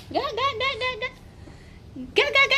Gak. Gak. Gak. Gak. Gak. Gak.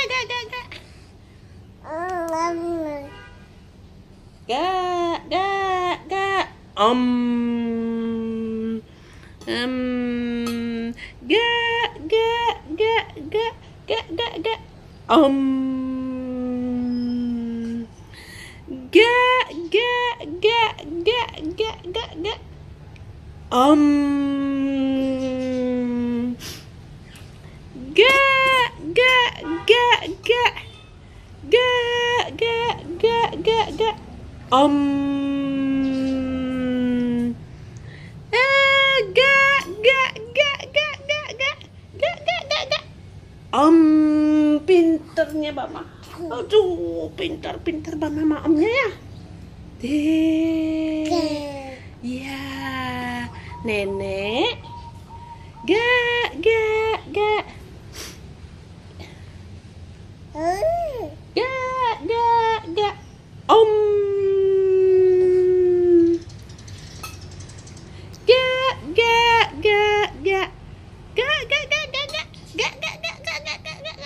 Pinternya Mama. Aduh, pintar Mama omnya ya. Ya, Nenek. Gak. Gak. Gak.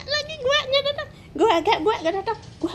Lagi guanya datang. Gua datang. Gua